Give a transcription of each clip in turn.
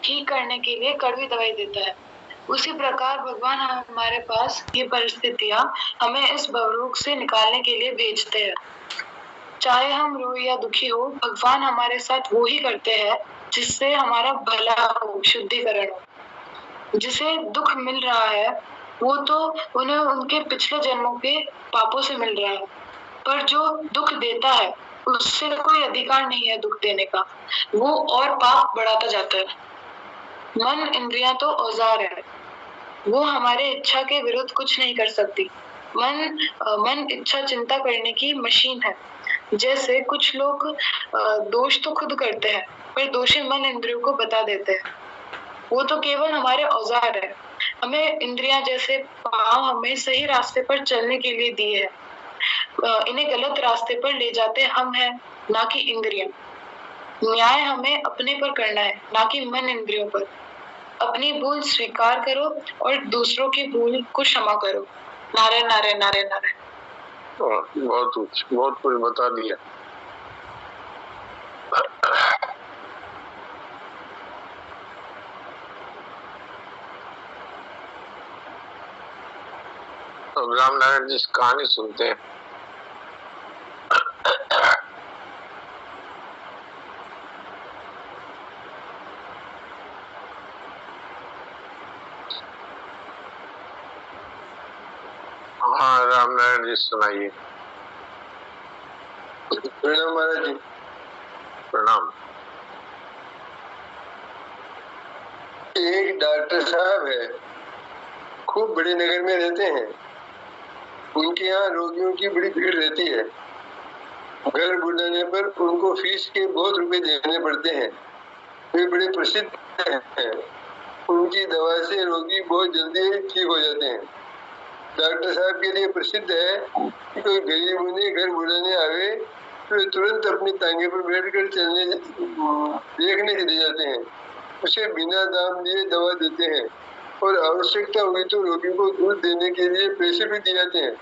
ठीक करने के लिए कड़वी दवाई देता है। उसी प्रकार भगवान हमारे पास ये परिस्थितियां हमें इस भवरोग से निकालने के लिए भेजते हैं। चाहे हम रोए या दुखी हो, भगवान हमारे साथ वो ही करते हैं जिससे हमारा भला हो, शुद्धिकरण हो। जिसे दुख मिल रहा है वो तो उन्हें उनके पिछले जन्मों के पापों से मिल रहा है, पर जो दुख देता है उससे कोई अधिकार नहीं है दुख देने का, वो और पाप बढ़ाता जाता है। मन इंद्रियां तो औजार है, वो हमारे इच्छा के विरुद्ध कुछ नहीं कर सकती। मन इच्छा चिंता करने की मशीन है। जैसे कुछ लोग दोष तो खुद करते हैं, पर दोषी मन इंद्रियों को बता देते हैं। वो तो केवल हमारे औजार है। हमें इंद्रियां जैसे पाँव हमें सही रास्ते पर चलने के लिए दिए हैं। इन्हें गलत रास्ते पर ले जाते हम हैं, ना कि इंद्रियां। न्याय हमें अपने पर करना है, ना कि मन इंद्रियों पर। अपनी भूल स्वीकार करो और दूसरों की भूल को क्षमा करो। नारायण नारायण नारायण नारायण। बहुत कुछ बता दिया। अब रामनारायण जी कहानी सुनते हैं। हाँ रामनारायण जी सुनाइए। प्रणाम महाराज जी। प्रणाम। एक डॉक्टर साहब है, खूब बड़े नगर में रहते हैं। उनके यहाँ रोगियों की बड़ी भीड़ रहती है। घर बुलाने पर उनको फीस के बहुत रुपए देने पड़ते हैं। वे बड़े प्रसिद्ध हैं। उनकी दवा से रोगी बहुत जल्दी ठीक हो जाते हैं। डॉक्टर साहब के लिए प्रसिद्ध है कि कोई गरीब उन्हें घर बुलाने आवे तो तुरंत अपनी टांगे पर बैठकर चलने देखने चले जाते हैं। उसे बिना दाम दिए दवा देते हैं और आवश्यकता हुई तो रोगी को दूध देने के लिए पैसे भी दिए जाते हैं।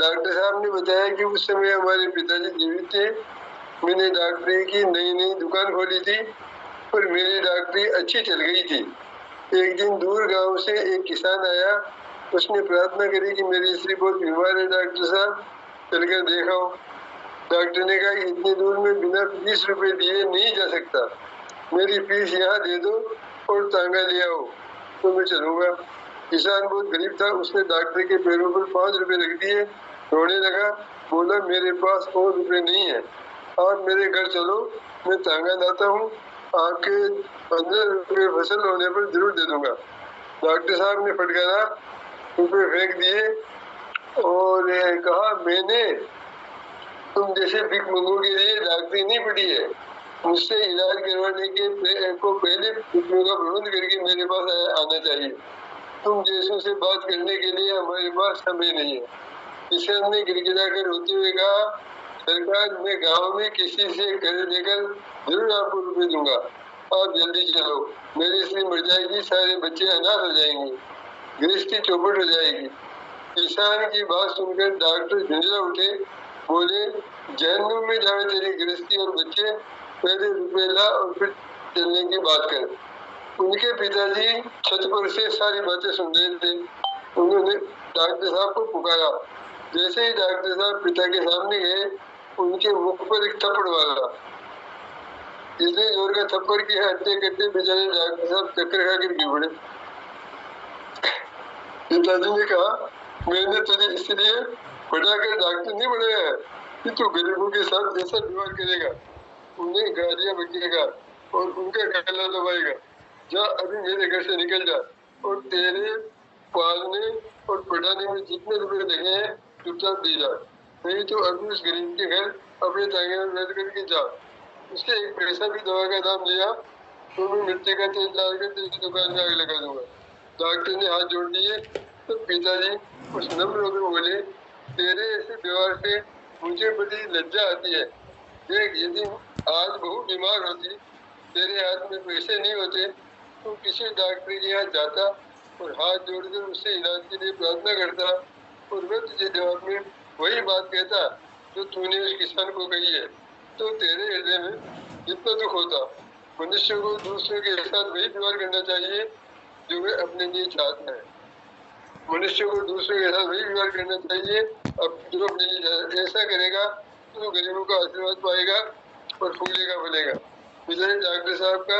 डॉक्टर साहब ने बताया कि उस समय हमारे पिताजी जीवित थे। मैंने डॉक्टरी की नई दुकान खोली थी और मेरी डॉक्टरी अच्छी चल गई थी। एक दिन दूर गांव से एक किसान आया। उसने प्रार्थना करी कि मेरी स्त्री बहुत बीमार है, डॉक्टर साहब चलकर देखाओ। डॉक्टर ने कहा इतनी दूर में बिना 20 रुपए दिए नहीं जा सकता, मेरी फीस यहाँ दे दो और तांगा ले आओ तो मैं चलूंगा। किसान बहुत गरीब था, उसने डॉक्टर के पैरों पर 5 रुपए रख दिए, रोने लगा, बोला मेरे पास और रुपए नहीं है, आप मेरे घर चलो, मैं तांगा लाता हूँ, आपके 15 रुपए फसल होने पर जरूर दे दूंगा। डॉक्टर साहब ने फटकारा, रुपए फेंक दिए और कहा मैंने तुम जैसे भिख मंगों के लिए डॉक्टरी नहीं पड़ी है, मुझसे इलाज करवाने के को पहले रुपयों का प्रबंध करके मेरे पास आना चाहिए। तुम जैसों से बात करने के लिए हमारे पास समय नहीं है। किसान ने गिड़गिड़ा कर रोते हुए कहा सरकार मैं गाँव में किसी से कर्ज लेकर जरूर आपको रुपए दूंगा, आप जल्दी चलो, मेरी स्त्री मर जाएगी, सारे बच्चे अनाथ हो जाएंगे, गृहस्थी चौपट हो जाएगी। किसान की बात सुनकर डॉक्टर झुंझला उठे, बोले जहन्नुम में जाए तेरी गृहस्थी और बच्चे, पहले रुपए ला और फिर चलने की बात कर। उनके पिताजी छत पर से सारी बातें सुन रहे थे। उन्होंने डॉक्टर साहब को पुकारा। जैसे ही डॉक्टर साहब पिता के सामने गए, उनके मुख पर एक थप्पड़ मारा। इतने जोर का थप्पड़ की हत्या करते बेचारे डॉक्टर साहब चक्कर खाकर गिर पड़े। पिताजी ने कहा मैंने तुझे इसलिए पढ़ाकर डॉक्टर नहीं बनाया है कि तू गरीबों के साथ ऐसा व्यवहार करेगा, उन्हें गालियां बकेगा और उनका गला दबाएगा। जा अभी मेरे घर से निकल जा और तेरे पालने और पढ़ाने में जितने रुपए लगे हैं चुपचाप दे जा, नहीं तो अभी उस गरीब के घर अपने तांगे में बैठ करके जा। उसके एक पैसा भी दवा का दाम लिया तो मैं मिट्टी का तेल डालकर तेरी दुकान में आग लगा दूंगा। डॉक्टर ने हाथ जोड़ दिए तो पिताजी उस नम्र होकर बोले तेरे ऐसे व्यवहार से मुझे बड़ी लज्जा आती है। देख यदि आज बहू बीमार होती, तेरे हाथ में पैसे नहीं होते तो किसी डॉक्टर के यहाँ जाता और हाथ जोड़कर उससे इलाज के लिए प्रार्थना करता और वह तुझे जवाब में वही बात कहता जो तूने उस किसान को कही है, तो तेरे हृदय में जितना दुख होता मनुष्य को दूसरों के साथ वही व्यवहार करना चाहिए जो वे अपने लिए चाहता है। मनुष्य को दूसरों के साथ वही व्यवहार करना चाहिए अब जो अपने लिए चाहता है। ऐसा करेगा तो गरीबों का आशीर्वाद पाएगा और फूलेगा फूलेगा। पिछले डॉक्टर साहब का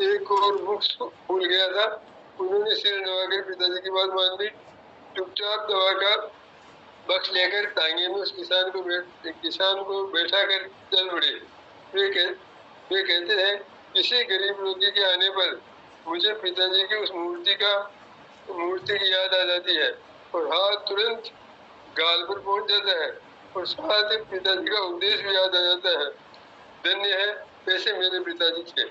एक और मुख फूल गया था। उन्होंने सिर नवाकर पिताजी की बात मान ली। चुपचाप दवा का बक्स लेकर टांगे में उस किसान को बैठा कर चल पड़े। वे कहते हैं किसी गरीब रोगी के आने पर मुझे पिताजी की उस मूर्ति की याद आ जाती है और हाथ तुरंत गाल पर पहुंच जाता है और साथ ही पिताजी का उपदेश भी याद आ जाता है। धन्य है ऐसे मेरे पिताजी थे।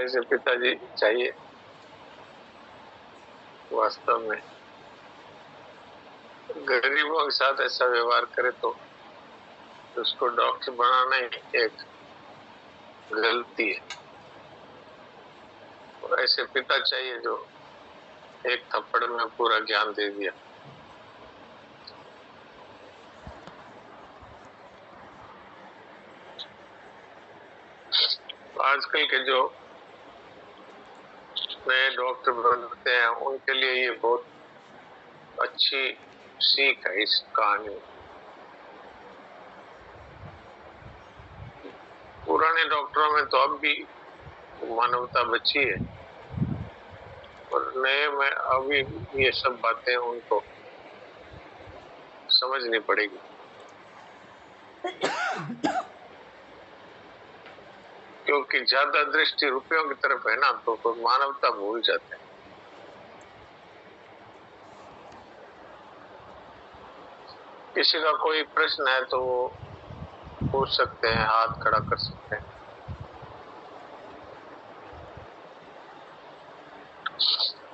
ऐसे पिताजी चाहिए वास्तव में। गरीबों के साथ ऐसा व्यवहार करे तो उसको डॉक्टर बनाना ही एक गलती है। और ऐसे पिता चाहिए जो एक थप्पड़ में पूरा ज्ञान दे दिया। आजकल के जो नए डॉक्टर बनते हैं उनके लिए ये बहुत अच्छी सीख है इस कहानी में। पुराने डॉक्टरों में तो अब भी मानवता बची है और नए में अभी ये सब बातें उनको समझनी पड़ेगी। क्योंकि ज्यादा दृष्टि रुपयों की तरफ है ना तो मानवता भूल जाते हैं। किसी का कोई प्रश्न है तो वो पूछ सकते हैं, हाथ खड़ा कर सकते हैं।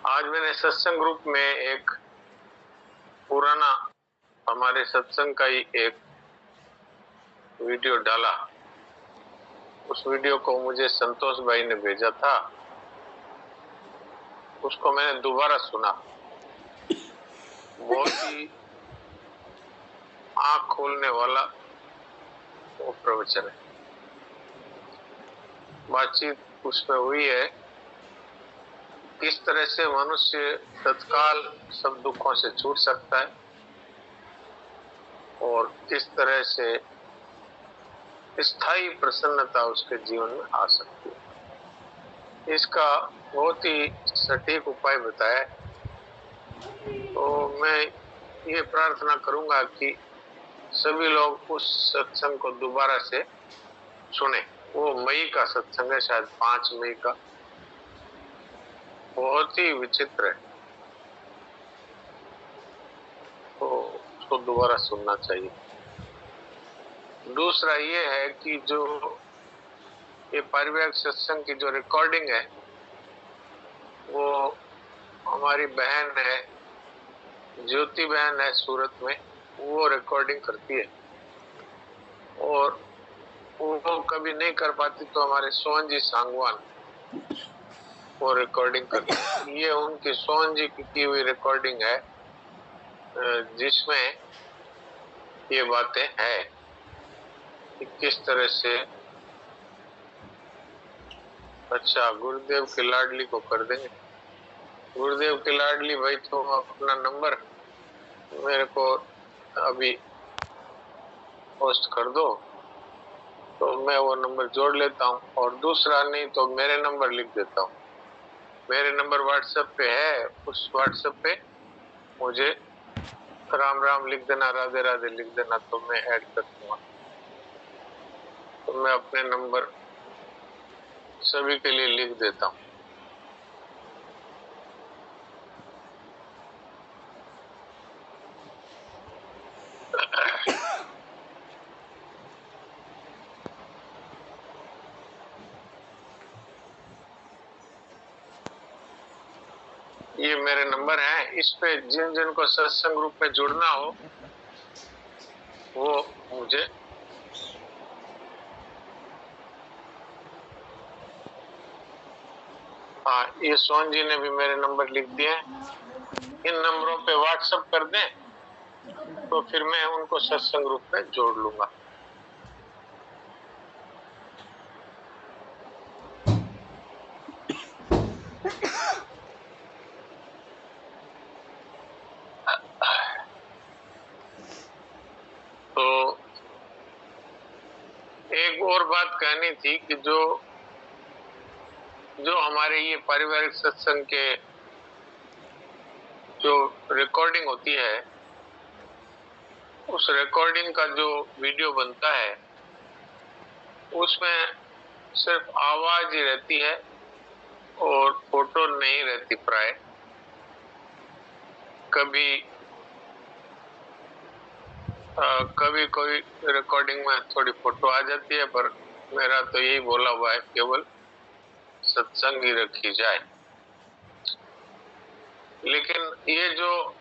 आज मैंने सत्संग ग्रुप में एक पुराना हमारे सत्संग का ही एक वीडियो डाला। उस वीडियो को मुझे संतोष भाई ने भेजा था। उसको मैंने दोबारा सुना। बहुत ही आंख खोलने वाला वो प्रवचन है। बातचीत उसमें हुई है किस तरह से मनुष्य तत्काल सब दुखों से छूट सकता है और किस तरह से स्थायी प्रसन्नता उसके जीवन में आ सकती है। इसका बहुत ही सटीक उपाय बताया। तो मैं ये प्रार्थना करूंगा कि सभी लोग उस सत्संग को दोबारा से सुने। वो मई का सत्संग है, शायद 5 मई का। बहुत ही विचित्र है, तो उसको दोबारा सुनना चाहिए। दूसरा ये है कि जो ये पारिवारिक सत्संग की जो रिकॉर्डिंग है वो हमारी बहन है, ज्योति बहन है सूरत में, वो रिकॉर्डिंग करती है। और वो कभी नहीं कर पाती तो हमारे सोहन जी सांगवान वो रिकॉर्डिंग करते हैं। ये उनकी सोहन जी की हुई रिकॉर्डिंग है जिसमें ये बातें हैं कि किस तरह से। अच्छा, गुरुदेव की लाडली को कर देंगे। गुरुदेव की लाडली भाई तो अपना नंबर मेरे को अभी पोस्ट कर दो तो मैं वो नंबर जोड़ लेता हूँ, और दूसरा नहीं तो मेरे नंबर लिख देता हूँ। मेरे नंबर व्हाट्सएप पे है, उस व्हाट्सएप पे मुझे राम राम लिख देना, राधे राधे लिख देना, तो मैं ऐड कर दूंगा। तो मैं अपने नंबर सभी के लिए लिख देता हूँ। ये मेरे नंबर हैं। इस पे जिन जिन को सत्संग ग्रुप में जुड़ना हो वो मुझे हाँ, ये सोहन जी ने भी मेरे नंबर लिख दिए। इन नंबरों पे व्हाट्सएप कर दें तो फिर मैं उनको सत्संग ग्रुप में जोड़ लूंगा। एक और बात कहनी थी कि जो हमारे ये पारिवारिक सत्संग के जो रिकॉर्डिंग होती है, उस रिकॉर्डिंग का जो वीडियो बनता है उसमें सिर्फ आवाज ही रहती है और फोटो नहीं रहती प्राय। कभी कोई रिकॉर्डिंग में थोड़ी फोटो आ जाती है, पर मेरा तो यही बोला हुआ है केवल सत्संग ही रखी जाए। लेकिन ये जो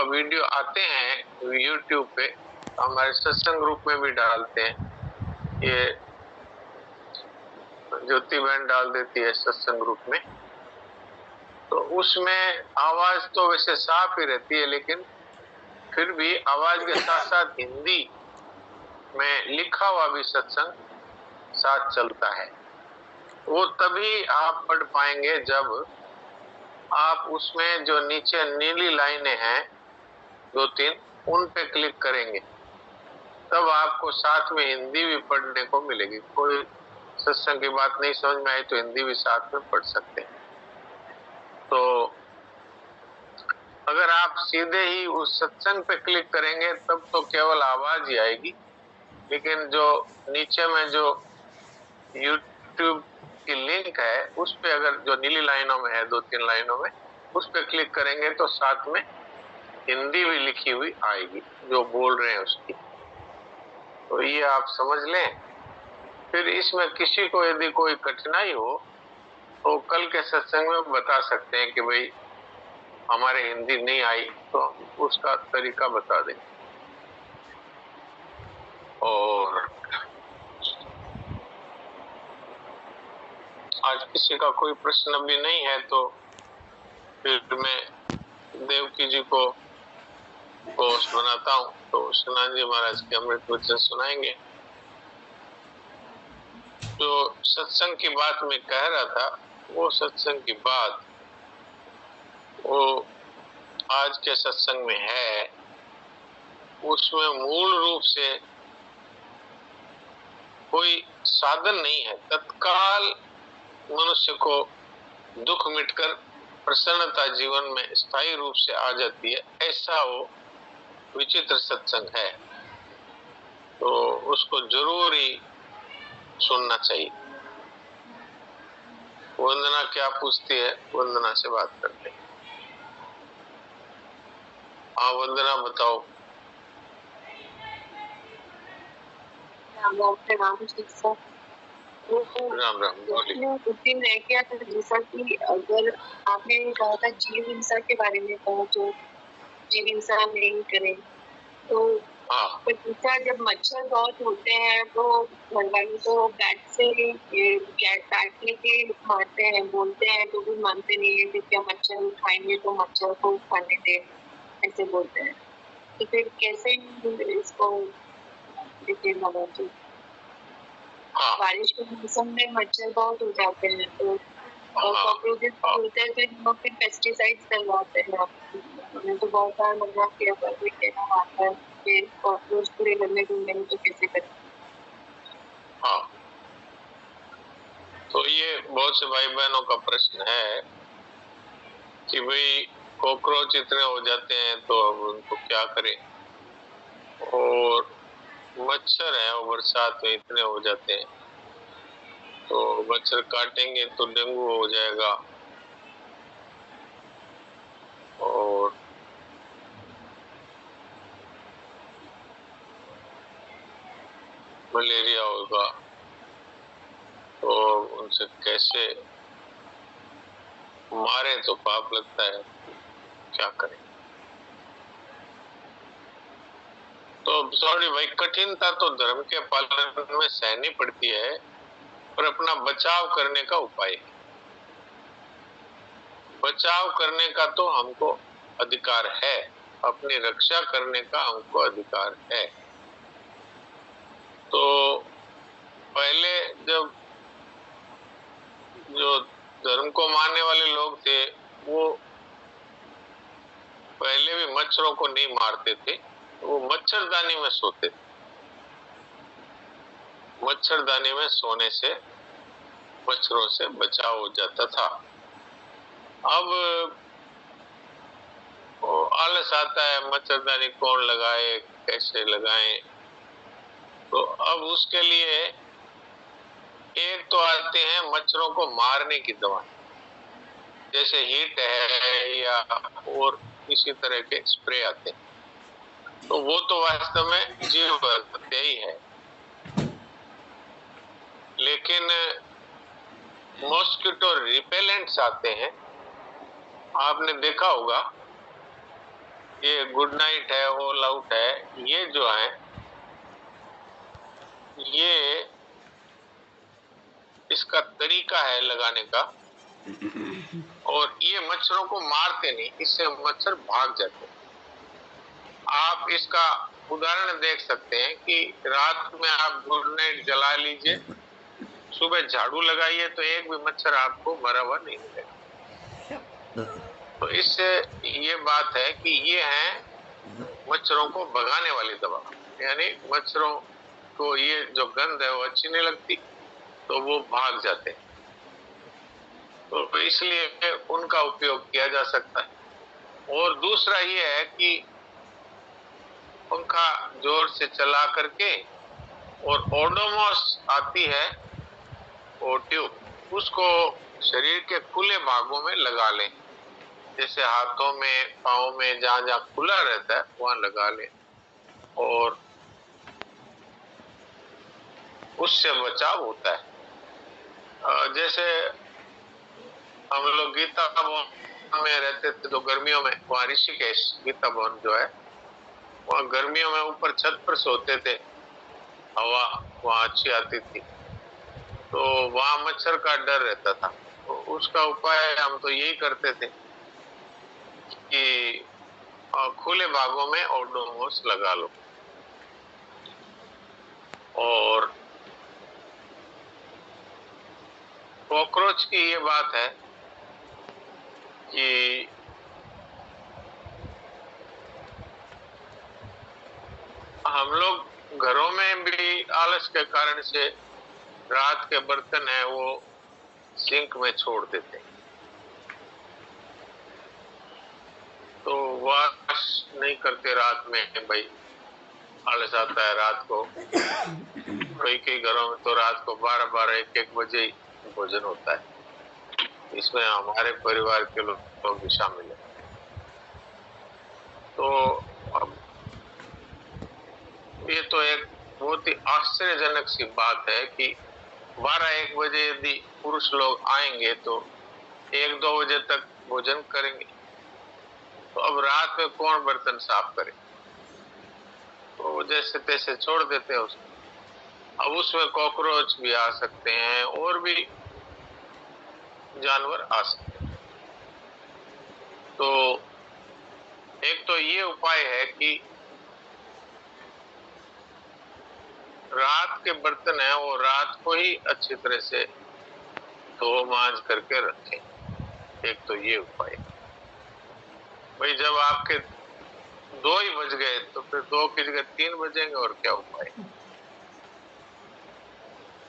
वीडियो आते हैं YouTube पे, हमारे सत्संग ग्रुप में भी डालते हैं, ये ज्योति बहन डाल देती है सत्संग ग्रुप में, तो उसमें आवाज तो वैसे साफ ही रहती है, लेकिन फिर भी आवाज के साथ साथ हिंदी में लिखा हुआ भी सत्संग साथ चलता है। वो तभी आप पढ़ पाएंगे जब आप उसमें जो नीचे नीली लाइनें हैं 2-3, उन पे क्लिक करेंगे, तब आपको साथ में हिंदी भी पढ़ने को मिलेगी। कोई सत्संग की बात नहीं समझ में आई तो हिंदी भी साथ में पढ़ सकते हैं। तो अगर आप सीधे ही उस सत्संग पे क्लिक करेंगे तब तो केवल आवाज ही आएगी, लेकिन जो नीचे में जो YouTube की लिंक है उस पे अगर जो नीली लाइनों में है 2-3 लाइनों में, उस पे क्लिक करेंगे तो साथ में हिंदी भी लिखी हुई आएगी जो बोल रहे हैं उसकी। तो ये आप समझ लें। फिर इसमें किसी को यदि कोई कठिनाई हो तो कल के सत्संग में बता सकते हैं कि भाई हमारे हिंदी नहीं आई, तो उसका तरीका बता दें। और आज किसी का कोई प्रश्न भी नहीं है तो फिर मैं देवकी जी को होस्ट बनाता हूँ, तो सनातन जी महाराज के अमृत वचन सुनाएंगे। जो सत्संग की बात मैं कह रहा था, वो सत्संग की बात वो आज के सत्संग में है। उसमें मूल रूप से कोई साधन नहीं है, तत्काल मनुष्य को दुख मिटकर प्रसन्नता जीवन में स्थायी रूप से आ जाती है, ऐसा वो विचित्र सत्संग है। तो उसको जरूर ही सुनना चाहिए। वंदना क्या पूछती है, वंदना से बात करते हैं। हाँ वंदना बताओ। राम राम बोलिए। रह गया था, जैसा कि अगर आपने कहा था जीव हिंसा के बारे में कहा, जो जीव हिंसा नहीं करें, तो दूसरा जब मच्छर बहुत होते हैं तो घर वाले तो बैट लेके मारते हैं, बोलते हैं तो भी मानते नहीं है कि क्या मच्छर खाएंगे तो मच्छर को खाने दे, ऐसे बोलते हैं। तो फिर कैसे इसको बारिश के मौसम में मच्छर बहुत हो जाते हैं, तो कॉकरोचेस होते हैं, तो हम फिर पेस्टिसाइड्स डलवाते हैं। हमने तो बहुत सारा मना किया, पर कोई कहना आता है कि कॉकरोच पूरे घर में घूमेंगे तो कैसे करें। हाँ, तो ये बहुत से भाई बहनों का प्रश्न है कि भाई कॉकरोच इतने हो जाते हैं तो अब उनको क्या करें, और मच्छर है वो बरसात में इतने हो जाते हैं, तो मच्छर काटेंगे तो डेंगू हो जाएगा और मलेरिया होगा, तो उनसे कैसे मारे तो पाप लगता है, क्या करें। तो सॉरी भाई, कठिनता तो धर्म के पालन में सहनी पड़ती है, पर अपना बचाव करने का उपाय, बचाव करने का तो हमको अधिकार है, अपनी रक्षा करने का हमको अधिकार है। तो पहले जब जो धर्म को मानने वाले लोग थे वो पहले भी मच्छरों को नहीं मारते थे, वो मच्छरदानी में सोते थे। मच्छरदानी में सोने से मच्छरों से बचाव हो जाता था। अब आलस आता है, मच्छरदानी कौन लगाए, कैसे लगाएं। तो अब उसके लिए एक तो आते हैं मच्छरों को मारने की दवा, जैसे हिट है या और इसी तरह के स्प्रे आते हैं। तो वो तो वास्तव में जीव हत्या ही है। लेकिन मॉस्किटो रिपेलेंट्स आते हैं, आपने देखा होगा, ये गुड नाइट है, ऑल आउट है, ये जो है ये इसका तरीका है लगाने का, और ये मच्छरों को मारते नहीं, इससे मच्छर भाग जाते हैं। आप इसका उदाहरण देख सकते हैं कि रात में आप गुड नाइट जला लीजिए, सुबह झाड़ू लगाइए तो एक भी मच्छर आपको मरा हुआ नहीं मिलेगा। तो इससे ये बात है कि ये है मच्छरों को भगाने वाली दवा, यानी मच्छरों को ये जो गंध है वो अच्छी नहीं लगती, तो वो भाग जाते हैं। तो इसलिए उनका उपयोग किया जा सकता है। और दूसरा ये है कि पंखा जोर से चला करके, और ओडोमॉस आती है वो ट्यूब, उसको शरीर के खुले भागों में लगा लें, जैसे हाथों में, पाँव में, जहाँ जहाँ खुला रहता है वहां लगा लें, और उससे बचाव होता है। जैसे हम लोग गीता भवन में रहते थे तो गर्मियों में वहाँ ऋषिकेश गीता भवन जो है, वहाँ गर्मियों में ऊपर छत पर सोते थे, हवा वहाँ अच्छी आती थी, तो वहाँ मच्छर का डर रहता था। तो उसका उपाय हम तो यही करते थे कि खुले भागों में ओडोमॉस लगा लो। और कॉकरोच की ये बात है कि हम लोग घरों में भी आलस के कारण से रात के बर्तन है वो सिंक में छोड़ देते हैं, तो वॉश नहीं करते रात में। भाई आलस आता है रात को, कई घरों में तो रात को 12-12, 1-1 बजे ही भोजन होता है। इसमें हमारे परिवार के लोग भी शामिल हैं। तो अब ये तो एक बहुत ही आश्चर्यजनक सी बात है कि 12-1 बजे यदि पुरुष लोग आएंगे तो 1-2 बजे तक भोजन करेंगे, तो अब रात में कौन बर्तन साफ करे? तो जैसे तैसे छोड़ देते हैं उसको। अब उसमें कॉकरोच भी आ सकते हैं और भी जानवर आ सकते हैं। तो एक तो ये उपाय है कि रात के बर्तन है वो रात को ही अच्छी तरह से धो मांज करके रखें। एक तो ये उपाय। भाई जब आपके 2 ही बज गए तो फिर 2 की जगह 3 बजेंगे, और क्या उपाय?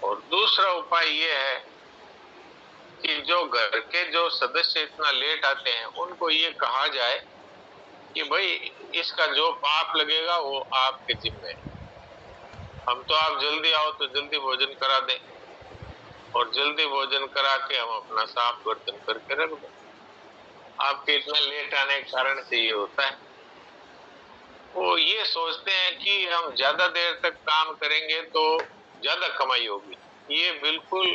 और दूसरा उपाय ये है कि जो घर के जो सदस्य इतना लेट आते हैं उनको ये कहा जाए कि भाई इसका जो पाप लगेगा वो आपके जिम्मे है। हम तो आप जल्दी आओ तो जल्दी भोजन करा दें, और जल्दी भोजन करा के हम अपना साफ बर्तन करके रख दें। आपके इतना लेट आने के कारण से ये होता है। वो ये सोचते हैं कि हम ज्यादा देर तक काम करेंगे तो ज्यादा कमाई होगी। ये बिल्कुल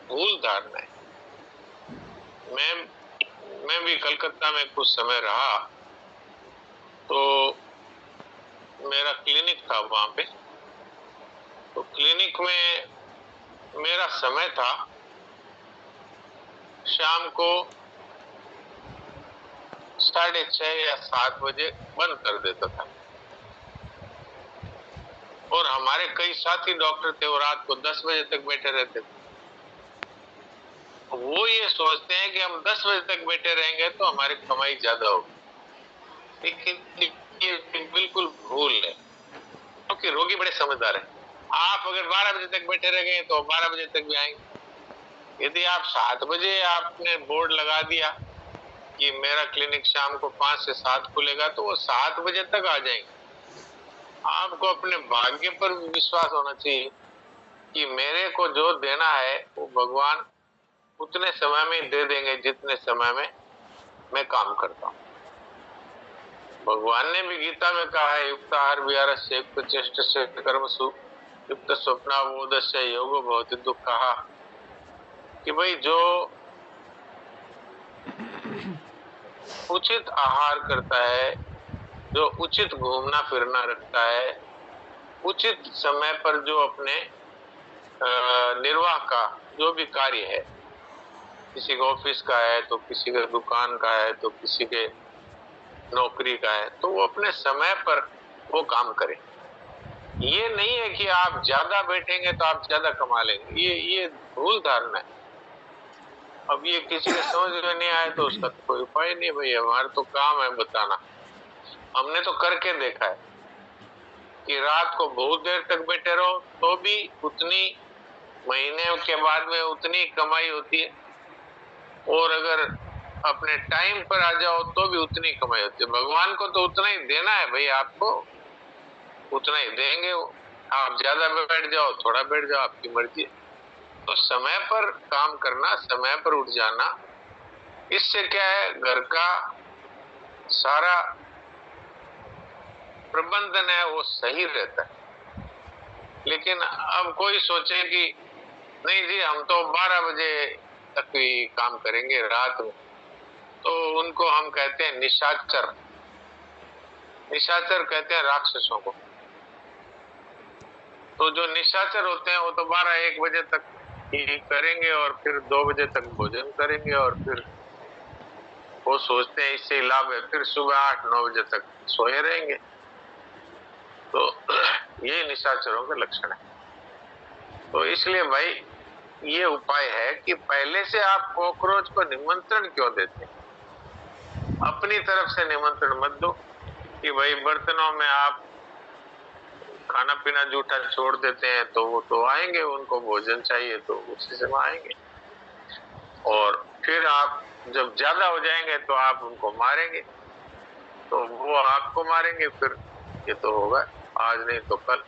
भूल धारणा है। मैं भी कलकत्ता में कुछ समय रहा, तो मेरा क्लिनिक था वहां पे। तो क्लिनिक में मेरा समय था शाम को 6:30 या 7 बजे बंद कर देता था, और हमारे कई साथी डॉक्टर थे वो रात को 10 बजे तक बैठे रहते थे। वो ये सोचते हैं कि हम 10 बजे तक बैठे रहेंगे तो हमारी कमाई ज्यादा होगी, लेकिन ये बिल्कुल भूल है, क्योंकि रोगी बड़े समझदार हैं। आप अगर 12 बजे तक बैठे रह गए तो 12 बजे तक भी आएंगे। यदि आप 7 बजे आपने बोर्ड लगा दिया कि मेरा क्लिनिक शाम को 5 से 7 खुलेगा, तो वो 7 बजे तक आ जाएंगे। आपको अपने भाग्य पर विश्वास होना चाहिए कि मेरे को जो देना है वो भगवान उतने समय में दे देंगे जितने समय में मैं काम करता हूँ। भगवान ने भी गीता में कहा है, युक्त आहार विहारस्य युक्त चेष्टस्य कर्मसु युक्त स्वप्नावबोधस्य योगो भवति दुःखः, कि भाई जो उचित आहार करता है, जो उचित घूमना फिरना रखता है, उचित समय पर जो अपने निर्वाह का जो भी कार्य है, किसी का ऑफिस का है तो किसी का दुकान का है तो किसी के नौकरी का है, तो वो अपने समय पर वो काम करे। ये नहीं है कि आप ज्यादा बैठेंगे तो आप ज्यादा कमा लेंगे, ये भूल धारणा है। अब ये किसी के समझ में नहीं आए तो उसका तो कोई उपाय नहीं भाई, हमारा तो काम है बताना। हमने तो करके देखा है कि रात को बहुत देर तक बैठे रहो तो भी उतनी महीने के बाद में उतनी कमाई होती है, और अगर अपने टाइम पर आ जाओ तो भी उतनी कमाई होती है। भगवान को तो उतना ही देना है भाई, आपको उतना ही देंगे वो। आप ज्यादा बैठ जाओ थोड़ा बैठ जाओ आपकी मर्जी। तो समय पर काम करना, समय पर उठ जाना, इससे क्या है, घर का सारा प्रबंधन है वो सही रहता है। लेकिन अब कोई सोचे कि नहीं जी हम तो 12 बजे तक ही काम करेंगे रात में, तो उनको हम कहते हैं निशाचर। निशाचर कहते हैं राक्षसों को। तो जो निशाचर होते हैं वो तो 12-1 बजे तक ही करेंगे और फिर 2 बजे तक भोजन करेंगे, और फिर वो सोचते हैं इससे लाभ है, फिर सुबह 8-9 बजे तक सोए रहेंगे। तो ये निशाचरों के लक्षण है। तो इसलिए भाई ये उपाय है कि पहले से आप कॉकरोच को निमंत्रण क्यों देते हैं? अपनी तरफ से निमंत्रण मत दो कि भाई बर्तनों में आप खाना पीना जूठा छोड़ देते हैं तो वो तो आएंगे, उनको भोजन चाहिए तो उसी से आएंगे, और फिर आप जब ज्यादा हो जाएंगे तो आप उनको मारेंगे, तो वो आपको मारेंगे, फिर ये तो होगा आज नहीं तो कल।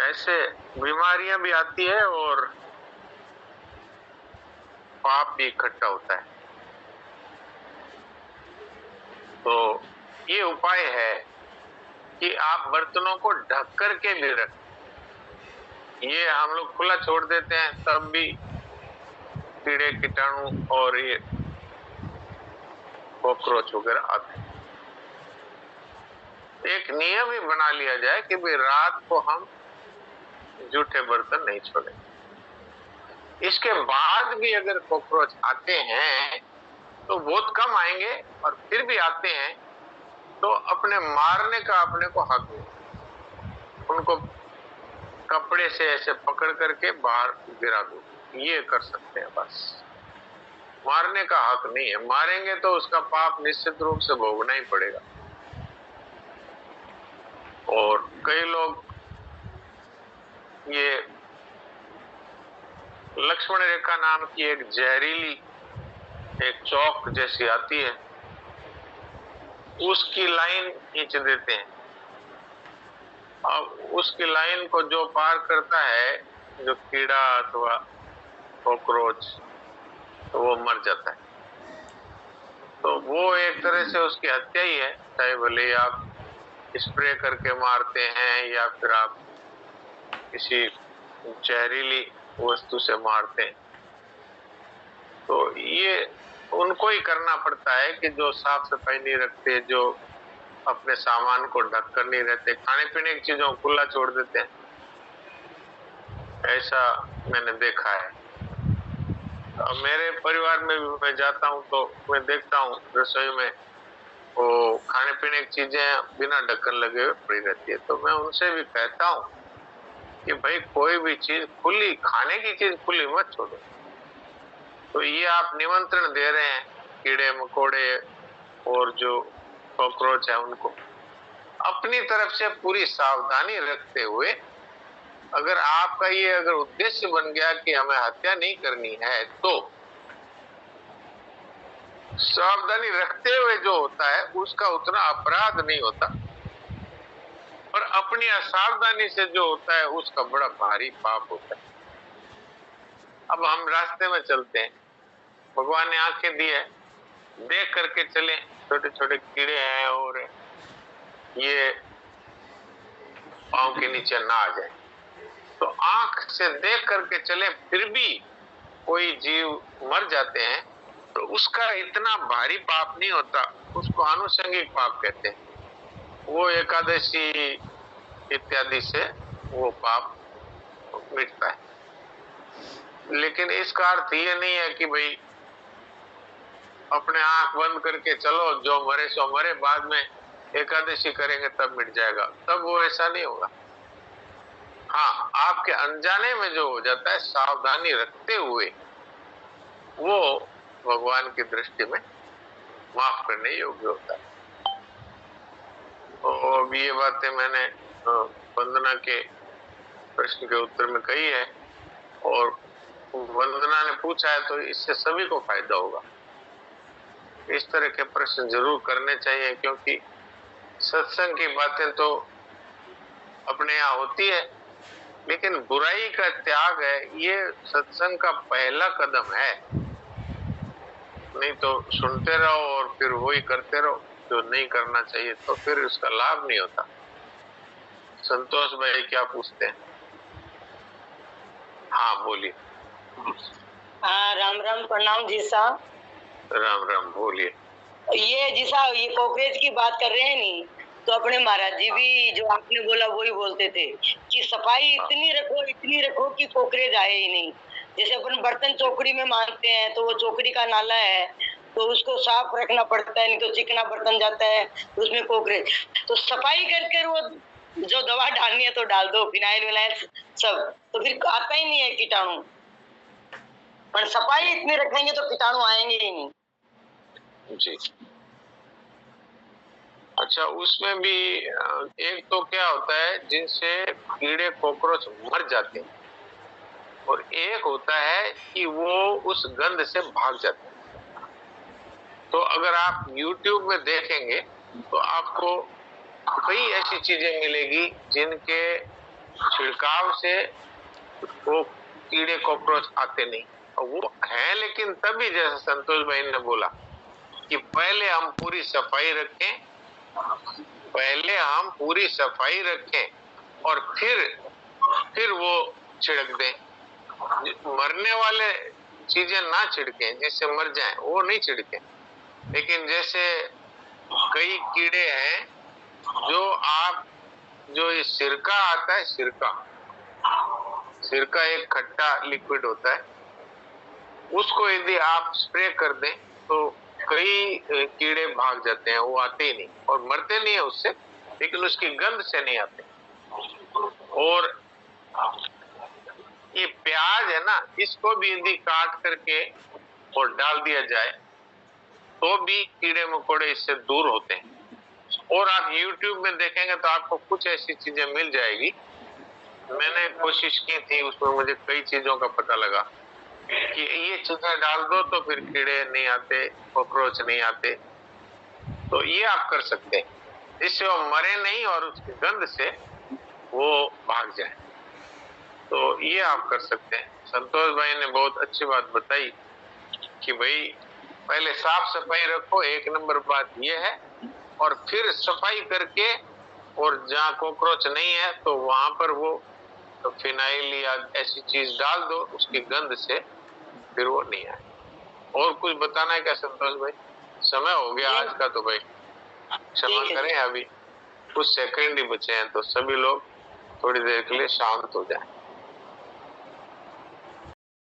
ऐसे बीमारियां भी आती है और पाप भी इकट्ठा होता है। तो ये उपाय है कि आप बर्तनों को ढक करके भी रखें। ये हम लोग खुला छोड़ देते हैं तब भी कीड़े कीटाणु और ये कॉकरोच वगैरह आते हैं। एक नियम ही बना लिया जाए कि भाई रात को हम जूठे बर्तन नहीं छोड़ेंगे। इसके बाद भी अगर कॉकरोच आते हैं तो बहुत कम आएंगे, और फिर भी आते हैं तो अपने मारने का अपने को हक नहीं। उनको कपड़े से ऐसे पकड़ करके बाहर गिरा दो, ये कर सकते हैं बस। मारने का हक नहीं है, मारेंगे तो उसका पाप निश्चित रूप से भोगना ही पड़ेगा। और कई लोग ये लक्ष्मण रेखा नाम की एक जहरीली एक चौक जैसी आती है, उसकी लाइन खींच देते हैं। अब उसकी लाइन को जो पार करता है, जो कीड़ा अथवा कॉकरोच, तो वो मर जाता है। तो वो एक तरह से उसकी हत्या ही है, चाहे भले आप स्प्रे करके मारते हैं या फिर आप किसी जहरीली वस्तु से मारते हैं। तो ये उनको ही करना पड़ता है कि जो साफ सफाई नहीं रखते, जो अपने सामान को ढक कर नहीं रहते, खाने पीने की चीजों को खुला छोड़ देते हैं। ऐसा मैंने देखा है। मेरे परिवार में भी मैं जाता हूँ तो मैं देखता हूँ रसोई में वो खाने पीने की चीजें बिना ढक्कन लगे हुए पड़ी रहती है। तो मैं उनसे भी कहता हूँ कि भाई कोई भी चीज खुली, खाने की चीज खुली मत छोड़ो। तो ये आप निमंत्रण दे रहे हैं कीड़े मकोड़े और जो कॉकरोच है उनको। अपनी तरफ से पूरी सावधानी रखते हुए, अगर आपका ये अगर उद्देश्य बन गया कि हमें हत्या नहीं करनी है, तो सावधानी रखते हुए जो होता है उसका उतना अपराध नहीं होता, और अपनी असावधानी से जो होता है उसका बड़ा भारी पाप होता है। अब हम रास्ते में चलते हैं, भगवान ने आंखें दी है, देख करके चले, छोटे छोटे कीड़े हैं और ये पांव के नीचे ना आ जाए, तो आंख से देख करके चले, फिर भी कोई जीव मर जाते हैं, तो उसका इतना भारी पाप नहीं होता, उसको आनुषंगिक पाप कहते हैं। वो एकादशी इत्यादि से वो पाप मिटता है। लेकिन इसका अर्थ ये नहीं है कि भाई अपने आंख बंद करके चलो, जो मरे सो मरे, बाद में एकादशी करेंगे तब मिट जाएगा, तब वो ऐसा नहीं होगा। हाँ, आपके अनजाने में जो हो जाता है, सावधानी रखते हुए, वो भगवान की दृष्टि में माफ करने योग्य होता है। और ये बातें मैंने वंदना के प्रश्न के उत्तर में कही है, और वंदना ने पूछा है, तो इससे सभी को फायदा होगा। इस तरह के प्रश्न जरूर करने चाहिए, क्योंकि सत्संग की बातें तो अपने यहाँ होती है, लेकिन बुराई का त्याग है, ये सत्संग का पहला कदम है। नहीं तो सुनते रहो और फिर वही करते रहो जो नहीं करना चाहिए, तो फिर उसका लाभ नहीं होता। संतोष भाई क्या पूछते हैं? हाँ बोलिए। हाँ, राम राम, प्रणाम जी साहब। राम राम, बोलिए। ये जी साहब, ये कॉकरेज की बात कर रहे हैं नी, तो अपने महाराज जी भी जो आपने बोला वही बोलते थे कि सफाई इतनी रखो कि कॉकरेज आए ही नहीं। जैसे अपन बर्तन चौकड़ी में मांगते हैं, तो वो चौकड़ी का नाला है तो उसको साफ रखना पड़ता है, नहीं तो चिकना बर्तन जाता है उसमें कॉकरेज। तो सफाई करके वो जो दवा डालनी है तो डाल दो, फिनाइल विनाइल सब, तो फिर आता ही नहीं है कीटाणु। पर सफाई इतनी रखेंगे तो कीटाणु आएंगे ही नहीं जी। अच्छा, उसमें भी एक तो क्या होता है जिनसे कीड़े कॉकरोच मर जाते हैं, और एक होता है कि वो उस गंध से भाग जाते हैं। तो अगर आप YouTube में देखेंगे तो आपको कई ऐसी चीजें मिलेगी जिनके छिड़काव से वो कीड़े कॉकरोच आते नहीं, और वो है, लेकिन तभी जैसे संतोष भाई ने बोला कि पहले हम पूरी सफाई रखें और फिर वो छिड़क दें। मरने वाले चीजें ना छिड़कें, जिससे मर जाएं वो नहीं छिड़कें। लेकिन जैसे कई कीड़े हैं जो ये सिरका आता है, सिरका एक खट्टा लिक्विड होता है, उसको यदि आप स्प्रे कर दें तो कई कीड़े भाग जाते हैं, वो आते ही नहीं और मरते नहीं है उससे, लेकिन उसकी गंध से नहीं आते। और ये प्याज है ना, इसको भी यदि काट करके और डाल दिया जाए तो भी कीड़े मकोड़े इससे दूर होते हैं। और आप YouTube में देखेंगे तो आपको कुछ ऐसी चीजें मिल जाएगी, मैंने कोशिश की थी, उसमें मुझे कई चीजों का पता लगा कि ये चीजें डाल दो तो फिर कीड़े नहीं आते, कॉकरोच नहीं आते। तो ये आप कर सकते हैं, इससे वो मरे नहीं और उसकी गंध से वो भाग जाए। तो ये आप कर सकते हैं। संतोष भाई ने बहुत अच्छी बात बताई कि भाई पहले साफ सफाई रखो, एक नंबर बात ये है, और फिर सफाई करके और जहाँ कॉकरोच नहीं है तो वहां पर वो फिनाइल या ऐसी चीज डाल दो, उसकी गंध से फिर वो नहीं आए। और कुछ बताना है क्या संतोष भाई? समय हो गया आज का, तो भाई क्षमा करें, अभी कुछ सेकंड ही बचे हैं, तो सभी लोग थोड़ी देर के लिए शांत हो जाएं।